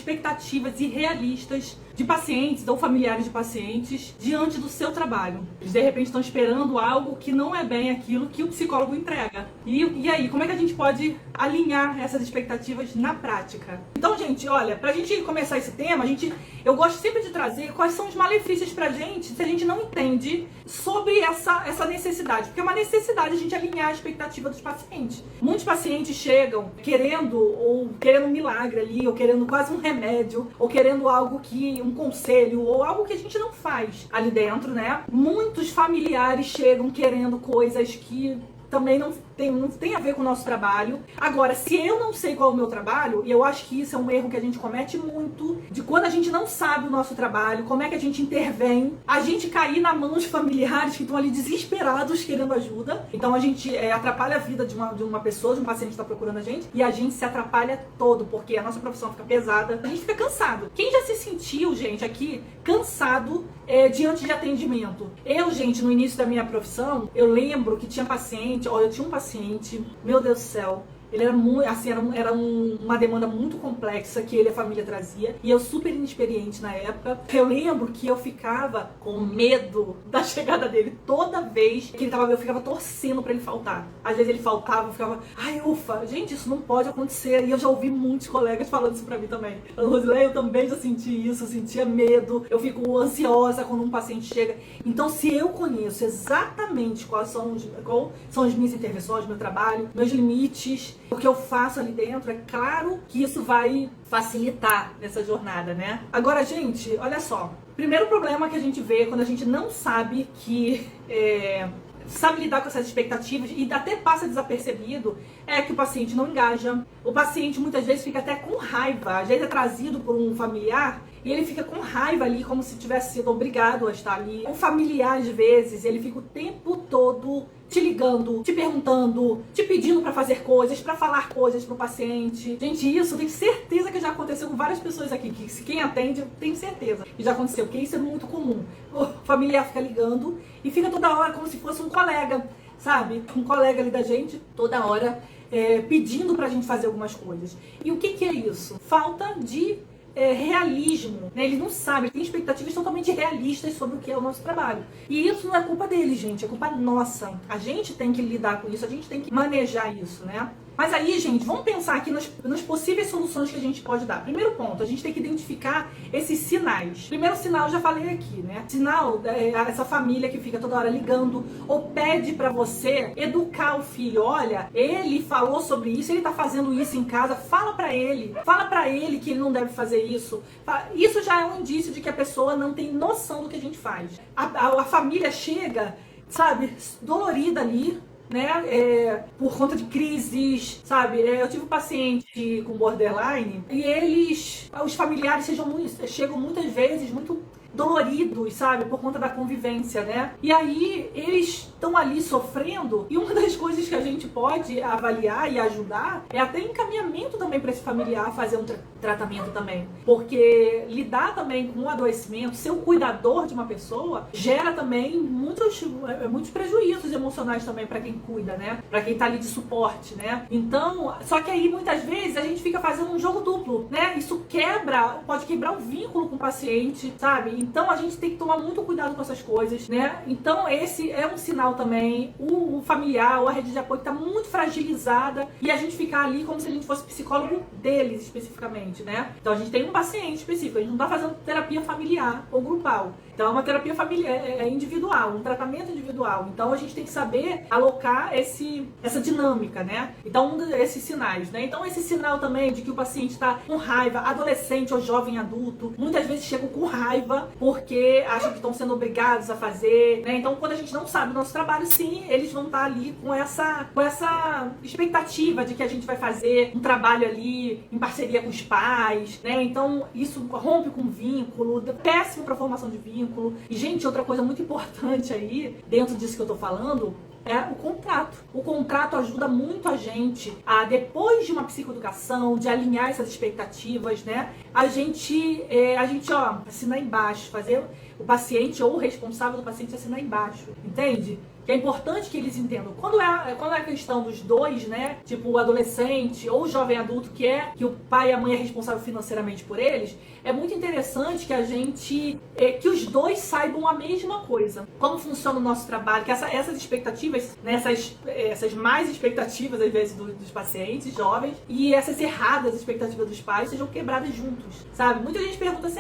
expectativas irrealistas de pacientes ou familiares de pacientes diante do seu trabalho. Eles de repente estão esperando algo que não é bem aquilo que o psicólogo entrega. E aí, como é que a gente pode alinhar essas expectativas na prática? Então, gente, olha, pra gente começar esse tema, eu gosto sempre de trazer quais são os malefícios pra gente se a gente não entende sobre essa necessidade. Porque é uma necessidade a gente alinhar a expectativa dos pacientes. Muitos pacientes chegam querendo um milagre ali, ou querendo quase um remédio, ou querendo algo um conselho, ou algo que a gente não faz ali dentro, né? Muitos familiares chegam querendo coisas que também não tem a ver com o nosso trabalho. Agora, se eu não sei qual é o meu trabalho, e eu acho que isso é um erro que a gente comete muito, de quando a gente não sabe o nosso trabalho, como é que a gente intervém, a gente cair na mão de familiares que estão ali desesperados querendo ajuda. Então a gente atrapalha a vida de uma pessoa, de um paciente que está procurando a gente, e a gente se atrapalha todo, porque a nossa profissão fica pesada, a gente fica cansado. Quem já se sentiu, gente, aqui, cansado diante de atendimento? Eu, gente, no início da minha profissão, eu lembro que tinha paciente, eu tinha um paciente, meu Deus do céu, ele era muito, assim, era uma demanda muito complexa que ele e a família trazia, e eu super inexperiente na época. Eu lembro que eu ficava com medo da chegada dele toda vez que ele tava, eu ficava torcendo pra ele faltar. Às vezes ele faltava, eu ficava, ai, ufa, gente, isso não pode acontecer. E eu já ouvi muitos colegas falando isso pra mim também. Rosilé, eu também já senti isso, eu sentia medo, eu fico ansiosa quando um paciente chega. Então, se eu conheço exatamente quais são as minhas intervenções, meu trabalho, meus limites, o que eu faço ali dentro, é claro que isso vai facilitar nessa jornada, né? Agora, gente, olha só. Primeiro problema que a gente vê quando a gente não sabe sabe lidar com essas expectativas e até passa desapercebido, é que o paciente não engaja. O paciente muitas vezes fica até com raiva. Às vezes é trazido por um familiar e ele fica com raiva ali, como se tivesse sido obrigado a estar ali. O familiar, às vezes, ele fica o tempo todo te ligando, te perguntando, te pedindo pra fazer coisas, pra falar coisas pro paciente. Gente, isso eu tenho certeza que já aconteceu com várias pessoas aqui, que se quem atende, eu tenho certeza que já aconteceu, porque isso é muito comum. O familiar fica ligando e fica toda hora como se fosse um colega, sabe? Um colega ali da gente, toda hora pedindo pra gente fazer algumas coisas. E o que é isso? Falta de realismo, né? Ele não sabe, ele tem expectativas totalmente realistas sobre o que é o nosso trabalho. E isso não é culpa dele, gente, é culpa nossa. A gente tem que lidar com isso, a gente tem que manejar isso, né? Mas aí, gente, vamos pensar aqui nas possíveis soluções que a gente pode dar. Primeiro ponto, a gente tem que identificar esses sinais. Primeiro sinal, eu já falei aqui, né? Sinal, essa família que fica toda hora ligando ou pede pra você educar o filho. Olha, ele falou sobre isso, ele tá fazendo isso em casa, fala pra ele que ele não deve fazer isso. Isso já é um indício de que a pessoa não tem noção do que a gente faz. A família chega, sabe, dolorida ali, né, por conta de crises, sabe? Eu tive um paciente com borderline e os familiares chegam muitas vezes muito doloridos, sabe? Por conta da convivência, né? E aí eles estão ali sofrendo e uma das coisas que a gente pode avaliar e ajudar é até encaminhamento também para esse familiar fazer um tratamento também. Porque lidar também com o adoecimento, ser o cuidador de uma pessoa, gera também muitos prejuízos emocionais também para quem cuida, né? Para quem tá ali de suporte, né? Então, só que aí muitas vezes a gente fica fazendo um jogo duplo, né? Isso pode quebrar o vínculo com o paciente, sabe? Então a gente tem que tomar muito cuidado com essas coisas, né? Então esse é um sinal também, o familiar ou a rede de apoio está muito fragilizada e a gente ficar ali como se a gente fosse psicólogo deles especificamente, né? Então a gente tem um paciente específico, a gente não está fazendo terapia familiar ou grupal. Então é uma terapia familiar, individual, um tratamento individual. Então a gente tem que saber alocar essa dinâmica, né? Então esses sinais, né? Então esse sinal também de que o paciente está com raiva, adolescente ou jovem adulto, muitas vezes chegam com raiva porque acham que estão sendo obrigados a fazer, né? Então quando a gente não sabe o nosso trabalho, sim, eles vão estar ali com essa expectativa de que a gente vai fazer um trabalho ali em parceria com os pais, né? Então isso rompe com o vínculo, péssimo para a formação de vínculo. E, gente, outra coisa muito importante aí, dentro disso que eu tô falando, é o contrato. O contrato ajuda muito a gente a, depois de uma psicoeducação, de alinhar essas expectativas, né? A gente assinar embaixo, fazer o paciente ou o responsável do paciente assinar embaixo, entende? que é importante que eles entendam. Quando é a questão dos dois, né, tipo o adolescente ou o jovem adulto, que o pai e a mãe é responsável financeiramente por eles, é muito interessante que a gente, que os dois saibam a mesma coisa. Como funciona o nosso trabalho, que essas expectativas, né, essas mais expectativas às vezes dos pacientes jovens e essas erradas expectativas dos pais sejam quebradas juntos, sabe? Muita gente pergunta assim,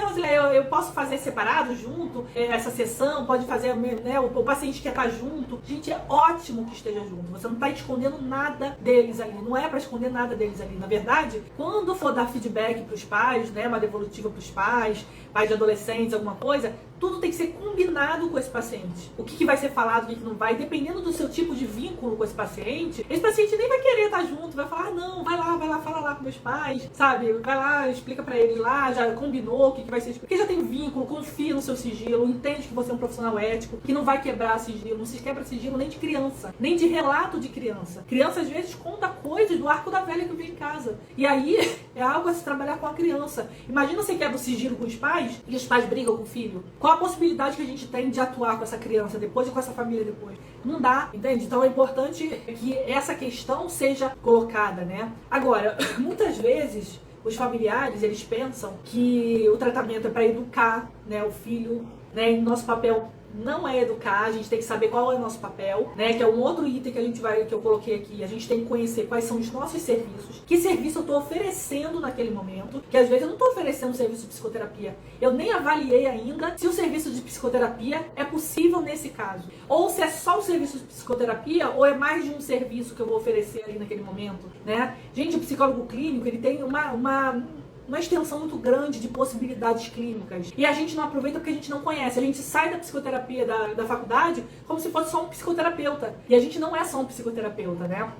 eu posso fazer separado, junto, essa sessão, pode fazer, né, o paciente quer estar junto. Gente, é ótimo que esteja junto, você não está escondendo nada deles ali, não é para esconder nada deles ali. Na verdade, quando for dar feedback para os pais, né, uma devolutiva para os pais de adolescentes, alguma coisa, tudo tem que ser combinado com esse paciente. O que vai ser falado, o que não vai, dependendo do seu tipo de vínculo com esse paciente nem vai querer estar junto, vai falar, não, vai lá, fala lá com meus pais, sabe? Vai lá, explica pra eles lá, já combinou o que vai ser, porque já tem vínculo, confia no seu sigilo, entende que você é um profissional ético, que não vai quebrar sigilo, não se quebra sigilo nem de criança, nem de relato de criança. Criança às vezes conta coisas do arco da velha que vem em casa. E aí é algo a se trabalhar com a criança. Imagina você quebra o sigilo com os pais e os pais brigam com o filho. Qual a possibilidade que a gente tem de atuar com essa criança depois e com essa família depois? Não dá, entende? Então é importante que essa questão seja colocada, né? Agora, muitas vezes os familiares, eles pensam que o tratamento é para educar, né, o filho, né? E nosso papel não é educar, a gente tem que saber qual é o nosso papel, né? Que é um outro item que eu coloquei aqui. A gente tem que conhecer quais são os nossos serviços, que serviço eu estou oferecendo naquele momento, que às vezes eu não estou oferecendo um serviço de psicoterapia, eu nem avaliei ainda se o serviço de psicoterapia é possível nesse caso, ou se é só o serviço de psicoterapia, ou é mais de um serviço que eu vou oferecer ali naquele momento, né? Gente, o psicólogo clínico, ele tem uma extensão muito grande de possibilidades clínicas. E a gente não aproveita porque a gente não conhece. A gente sai da psicoterapia da faculdade como se fosse só um psicoterapeuta. E a gente não é só um psicoterapeuta, né?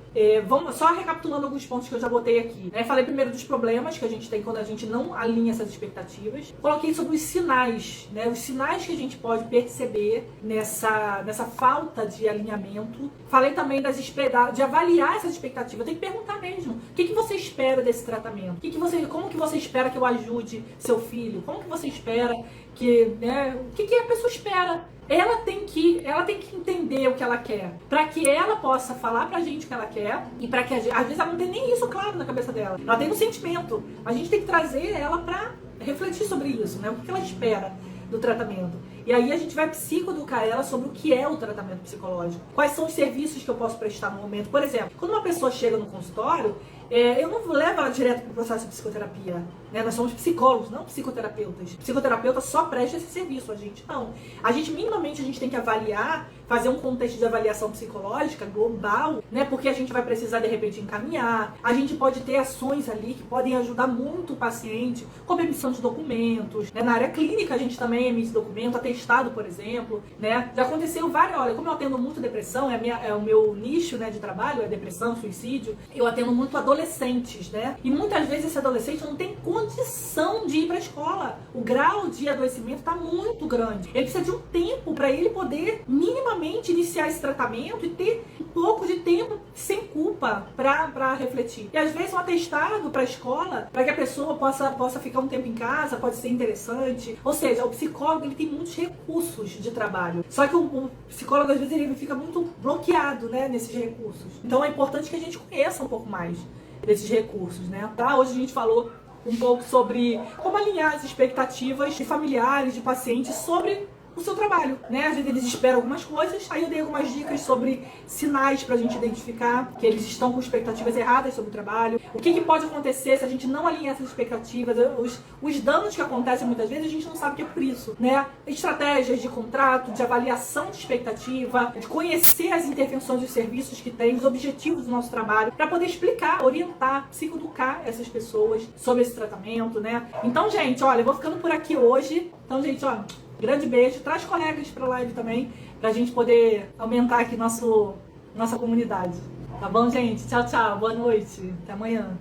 Vamos só recapitulando alguns pontos que eu já botei aqui, né? Falei primeiro dos problemas que a gente tem quando a gente não alinha essas expectativas. Coloquei sobre os sinais, né? Os sinais que a gente pode perceber nessa falta de alinhamento. Falei também de avaliar essas expectativas. Tem que perguntar mesmo. O que você espera desse tratamento? Como que você espera que eu ajude seu filho? Como que você espera que, né? O que a pessoa espera? Ela tem que entender o que ela quer, para que ela possa falar pra gente o que ela quer e para que às vezes ela não tem nem isso claro na cabeça dela. Ela tem um sentimento. A gente tem que trazer ela para refletir sobre isso, né? O que ela espera do tratamento. E aí a gente vai psicoeducar ela sobre o que é o tratamento psicológico. Quais são os serviços que eu posso prestar no momento. Por exemplo, quando uma pessoa chega no consultório, eu não levo ela direto para o processo de psicoterapia, né? Nós somos psicólogos, não psicoterapeutas. Psicoterapeuta só presta esse serviço, a gente não. Minimamente a gente tem que avaliar, fazer um contexto de avaliação psicológica global, né? Porque a gente vai precisar de repente encaminhar. A gente pode ter ações ali que podem ajudar muito o paciente, como emissão de documentos, né? Na área clínica a gente também emite documento, atestado, por exemplo, né? Já aconteceu olha, como eu atendo muito depressão, é o meu nicho, né, de trabalho, é depressão, suicídio, eu atendo muito adolescentes, né? E muitas vezes esse adolescente não tem condição de ir para a escola. O grau de adoecimento está muito grande. Ele precisa de um tempo para ele poder minimamente iniciar esse tratamento e ter um pouco de tempo sem culpa para refletir. E às vezes um atestado para a escola, para que a pessoa possa ficar um tempo em casa, pode ser interessante. Ou seja, o psicólogo, ele tem muitos recursos de trabalho. Só que o psicólogo às vezes ele fica muito bloqueado, né, nesses recursos. Então é importante que a gente conheça um pouco mais desses recursos, né? Tá? Hoje a gente falou um pouco sobre como alinhar as expectativas de familiares, de pacientes sobre o seu trabalho, né? Às vezes eles esperam algumas coisas, aí eu dei algumas dicas sobre sinais pra gente identificar que eles estão com expectativas erradas sobre o trabalho, o que pode acontecer se a gente não alinhar essas expectativas, os danos que acontecem muitas vezes a gente não sabe que é por isso, né? Estratégias de contrato, de avaliação de expectativa, de conhecer as intervenções dos serviços que tem, os objetivos do nosso trabalho, para poder explicar, orientar, psicoeducar essas pessoas sobre esse tratamento, né? Então, gente, olha, eu vou ficando por aqui hoje. Então, gente, ó, grande beijo. Traz colegas pra live também, pra gente poder aumentar aqui nossa comunidade. Tá bom, gente? Tchau, tchau. Boa noite. Até amanhã.